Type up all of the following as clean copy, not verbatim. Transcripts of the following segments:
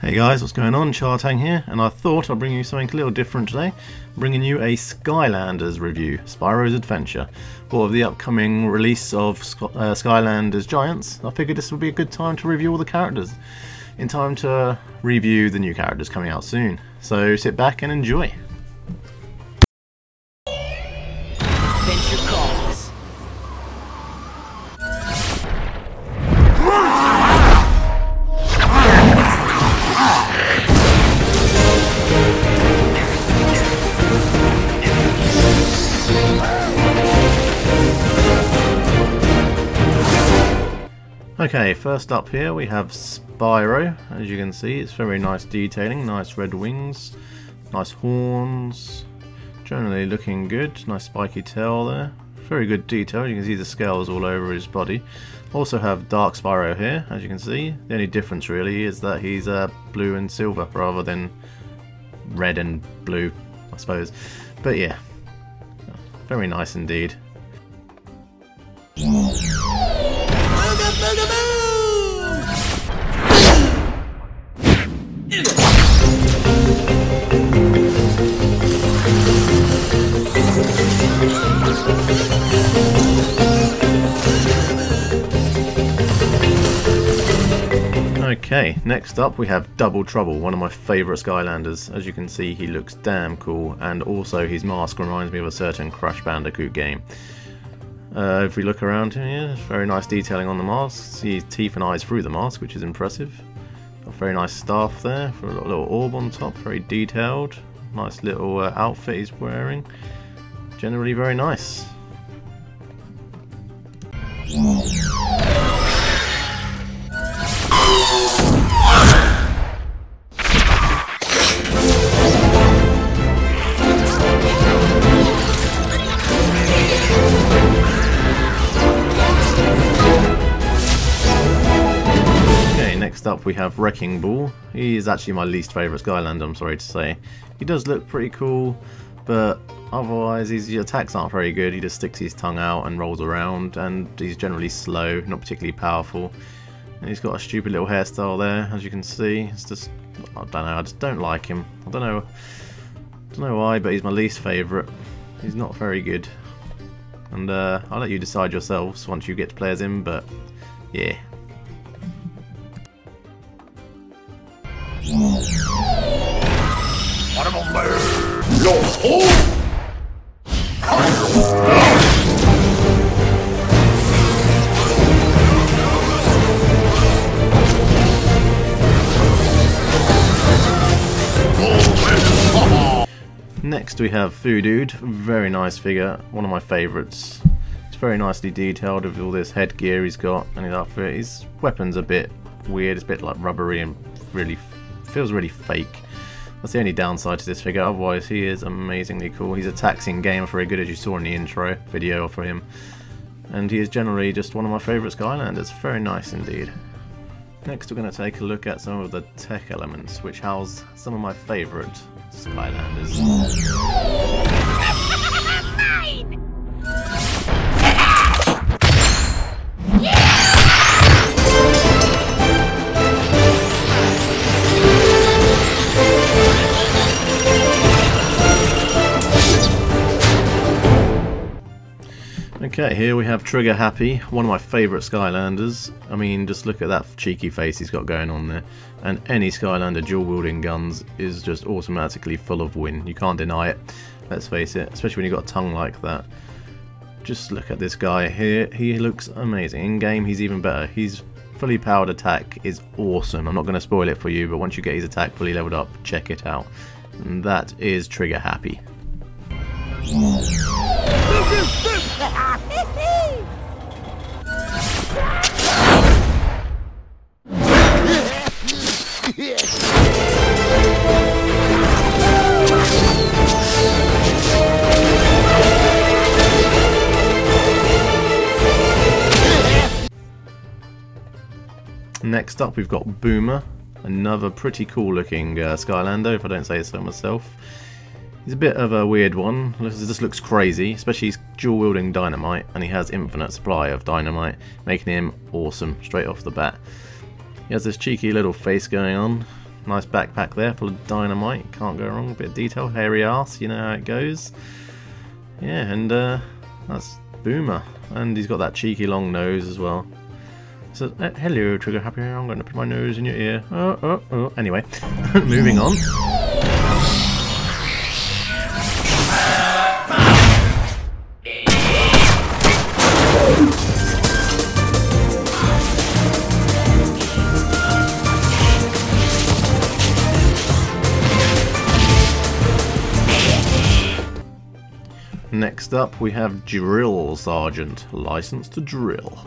Hey guys, what's going on? CharTang here, and I thought I'd bring you something a little different today. I'm bringing you a Skylanders review, Spyro's Adventure. For the upcoming release of Skylanders Giants, I figured this would be a good time to review all the characters, in time to review the new characters coming out soon. So sit back and enjoy. Adventure calls. Okay, first up here we have Spyro. As you can see, it's very nice detailing, nice red wings, nice horns, generally looking good, nice spiky tail there, very good detail. You can see the scales all over his body. Also have Dark Spyro here, as you can see. The only difference really is that he's blue and silver rather than red and blue, I suppose. But yeah, very nice indeed. Okay, next up we have Double Trouble, one of my favourite Skylanders. As you can see, he looks damn cool, and also his mask reminds me of a certain Crash Bandicoot game. If we look around here, very nice detailing on the mask. See his teeth and eyes through the mask, which is impressive. Got a very nice staff there for a little orb on top, very detailed. Nice little outfit he's wearing. Generally very nice. Next up we have Wrecking Ball. He is actually my least favourite Skylander, I'm sorry to say. He does look pretty cool, but otherwise his attacks aren't very good. He just sticks his tongue out and rolls around, and he's generally slow, not particularly powerful. And he's got a stupid little hairstyle there, as you can see. It's just, I don't know, I just don't like him. I don't know why, but he's my least favourite. He's not very good. And I'll let you decide yourselves once you get to play as him, but yeah. Next we have Foodude, very nice figure, one of my favourites. It's very nicely detailed with all this headgear he's got and his outfit. His weapon's a bit weird, it's a bit like rubbery and really feels really fake. That's the only downside to this figure, otherwise he is amazingly cool. His attacks in game are very good, as you saw in the intro video for him. And he is generally just one of my favourite Skylanders, very nice indeed. Next we're going to take a look at some of the tech elements, which house some of my favourite Skylanders. Okay, here we have Trigger Happy, one of my favourite Skylanders. I mean, just look at that cheeky face he's got going on there. And any Skylander dual-wielding guns is just automatically full of win. You can't deny it, let's face it, especially when you've got a tongue like that. Just look at this guy here, he looks amazing. In game he's even better. His fully powered attack is awesome. I'm not going to spoil it for you, but once you get his attack fully leveled up, check it out. And that is Trigger Happy. Next up we've got Boomer, another pretty cool looking Skylander, if I don't say so myself. He's a bit of a weird one. This looks crazy, especially he's dual-wielding dynamite, and he has infinite supply of dynamite, making him awesome straight off the bat. He has this cheeky little face going on. Nice backpack there full of dynamite, can't go wrong. A bit of detail, hairy ass, you know how it goes. Yeah, and that's Boomer, and he's got that cheeky long nose as well. So, hello Trigger Happy, I'm going to put my nose in your ear. Oh. Anyway, moving on. Next up we have Drill Sergeant, licensed to drill.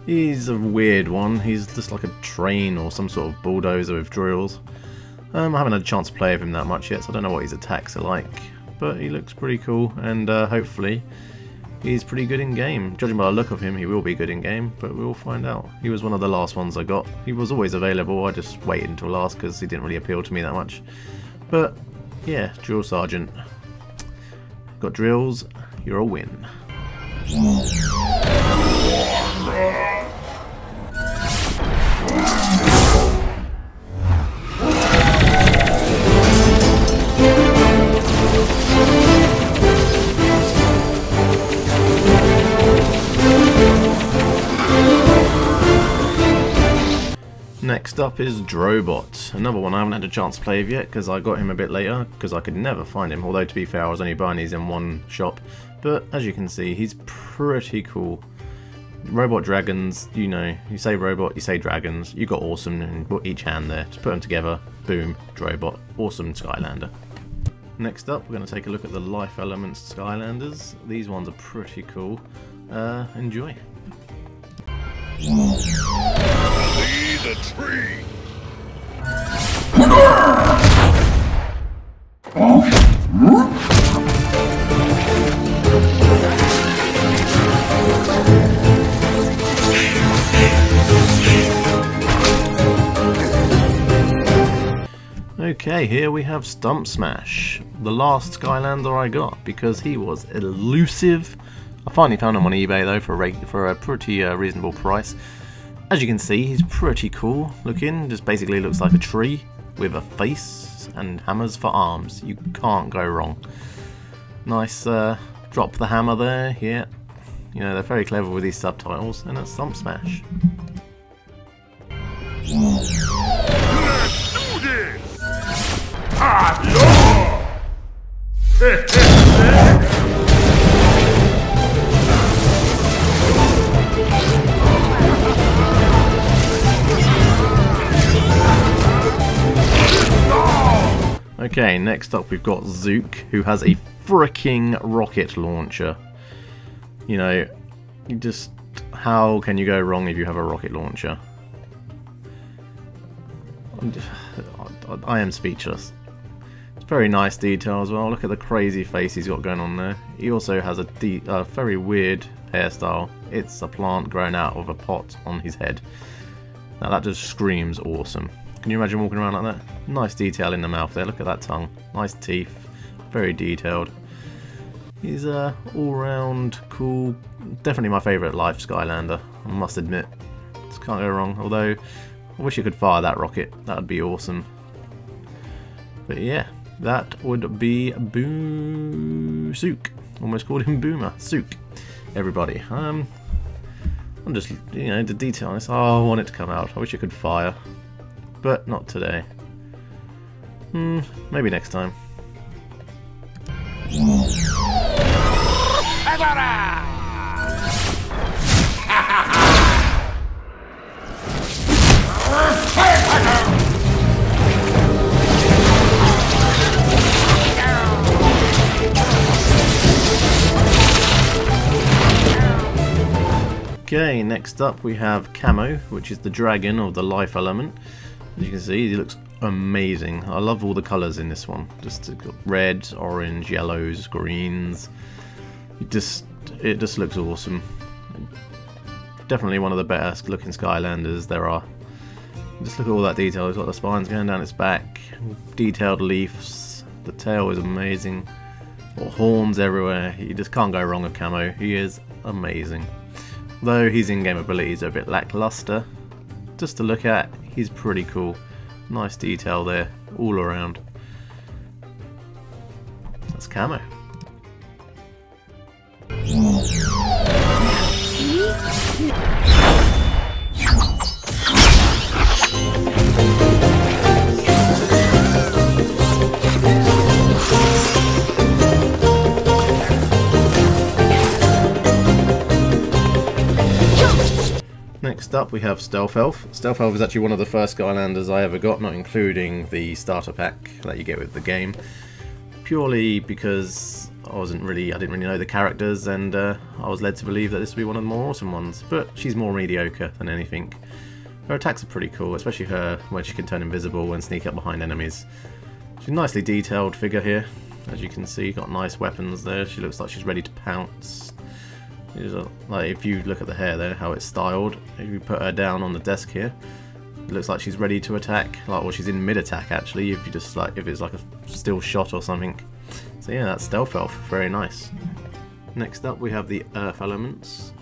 He's a weird one, he's just like a train or some sort of bulldozer with drills. I haven't had a chance to play with him that much yet, so I don't know what his attacks are like, but he looks pretty cool, and hopefully he's pretty good in game. Judging by the look of him, he will be good in game, but we'll find out. He was one of the last ones I got. He was always available, I just waited until last because he didn't really appeal to me that much. But yeah, Drill Sergeant. Got drills, you're a win. Next up is Drobot, another one I haven't had a chance to play with yet because I got him a bit later because I could never find him, although to be fair I was only buying these in one shop, but as you can see he's pretty cool. Robot dragons, you know, you say robot, you say dragons, you got awesome in each hand there, just put them together, boom, Drobot, awesome Skylander. Next up we're going to take a look at the Life Elements Skylanders. These ones are pretty cool, enjoy. The tree. Okay, here we have Stump Smash, the last Skylander I got because he was elusive. I finally found him on eBay though for a pretty reasonable price. As you can see, he's pretty cool looking, just basically looks like a tree with a face and hammers for arms. You can't go wrong. Nice drop the hammer there, yeah. You know, they're very clever with these subtitles, and it's Stump Smash. Let's do this! Okay, next up we've got Zook, who has a freaking rocket launcher. You know, how can you go wrong if you have a rocket launcher? I am speechless. It's very nice detail as well. Look at the crazy face he's got going on there. He also has a very weird hairstyle. It's a plant growing out of a pot on his head. Now that just screams awesome. Can you imagine walking around like that? Nice detail in the mouth there, look at that tongue. Nice teeth, very detailed. He's all round cool, definitely my favourite Life Skylander, I must admit. Just can't go wrong, although I wish you could fire that rocket, that would be awesome. But yeah, that would be Sook. Almost called him Boomer. Sook, everybody. I'm just, you know, the detail on this, oh, I want it to come out, I wish it could fire. But not today. Maybe next time. Okay, next up we have Camo, which is the dragon of the Life Element. As you can see, he looks amazing. I love all the colours in this one. Just got red, orange, yellows, greens. It just looks awesome. Definitely one of the best looking Skylanders there are. Just look at all that detail. It's got the spines going down its back, detailed leaves. The tail is amazing. Got horns everywhere. You just can't go wrong with Camo. He is amazing. Though his in-game abilities are a bit lackluster, just to look at, he's pretty cool. Nice detail there, all around. That's Camo. Next up we have Stealth Elf. Stealth Elf is actually one of the first Skylanders I ever got, not including the starter pack that you get with the game. Purely because I didn't really know the characters, and I was led to believe that this would be one of the more awesome ones, but she's more mediocre than anything. Her attacks are pretty cool, especially her when she can turn invisible and sneak up behind enemies. She's a nicely detailed figure here, as you can see, got nice weapons there. She looks like she's ready to pounce. Like, if you look at the hair there, how it's styled, if you put her down on the desk here, it looks like she's ready to attack, or she's in mid-attack actually, if it's like a still shot or something. So yeah, that's Stealth Elf, very nice. Next up we have the Earth Elements.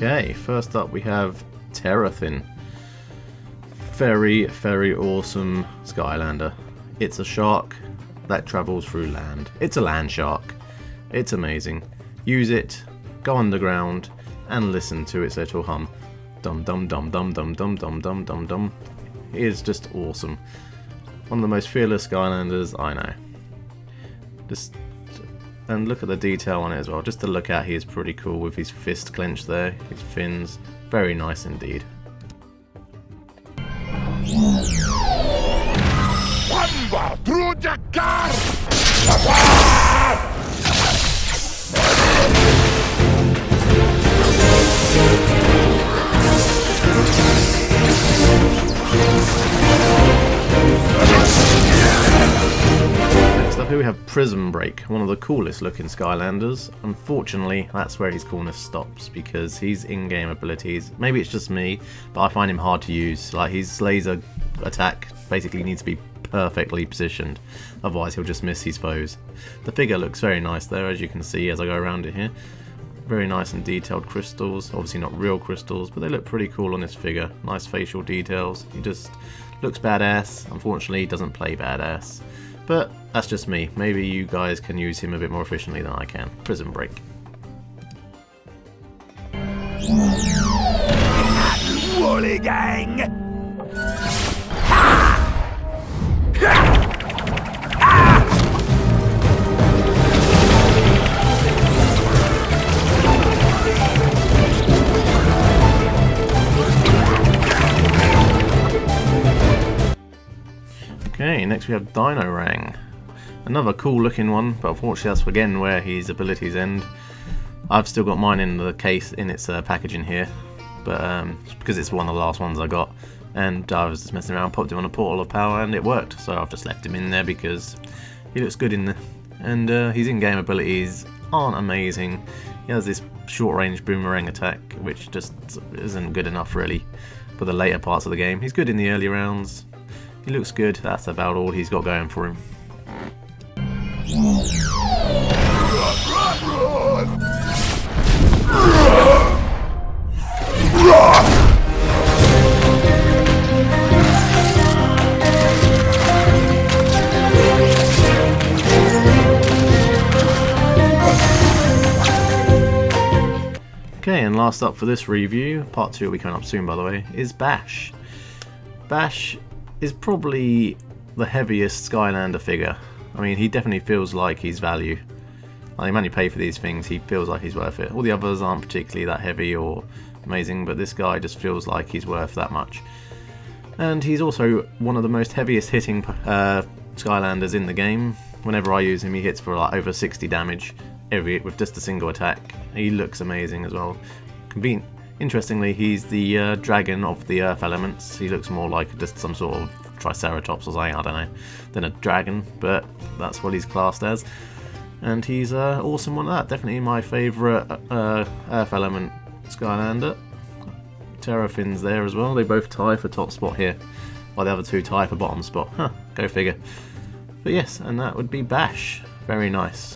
Okay, first up we have Terrathin. Very, very awesome Skylander. It's a shark that travels through land. It's a land shark. It's amazing. Use it, go underground, and listen to its little hum. Dum dum dum dum dum dum dum dum dum dum. It is just awesome. One of the most fearless Skylanders I know. And look at the detail on it as well. Just to look at, he is pretty cool with his fist clenched there, his fins. Very nice indeed. Here we have Prism Break, one of the coolest looking Skylanders. Unfortunately, that's where his coolness stops, because his in-game abilities, maybe it's just me, but I find him hard to use. Like, his laser attack basically needs to be perfectly positioned, otherwise he'll just miss his foes. The figure looks very nice there, as you can see as I go around it here. Very nice and detailed crystals, obviously not real crystals, but they look pretty cool on this figure. Nice facial details, he just looks badass. Unfortunately, he doesn't play badass. But that's just me. Maybe you guys can use him a bit more efficiently than I can. Prism Break. Woolly gang! Okay, next we have Dino Rang. Another cool looking one, but unfortunately that's again where his abilities end. I've still got mine in the case, in its packaging here, but because it's one of the last ones I got, and I was just messing around, popped him on a portal of power and it worked, so I've just left him in there because he looks good in there. And his in-game abilities aren't amazing. He has this short-range boomerang attack, which just isn't good enough really for the later parts of the game. He's good in the early rounds. He looks good, that's about all he's got going for him. Okay, and last up for this review, part 2 will be coming up soon by the way, is Bash. Bash is probably the heaviest Skylander figure. I mean, he definitely feels like he's value. Like, the amount you pay for these things, he feels like he's worth it. All the others aren't particularly that heavy or amazing, but this guy just feels like he's worth that much. And he's also one of the most heaviest hitting Skylanders in the game. Whenever I use him, he hits for like over 60 damage with just a single attack. He looks amazing as well. Interestingly, he's the dragon of the Earth Elements. He looks more like just some sort of Triceratops or something, I don't know, than a dragon, but that's what he's classed as. And he's awesome one of that. Definitely my favourite Earth Element Skylander. Terrafin's there as well. They both tie for top spot here, while the other two tie for bottom spot. Huh, go figure. But yes, and that would be Bash. Very nice.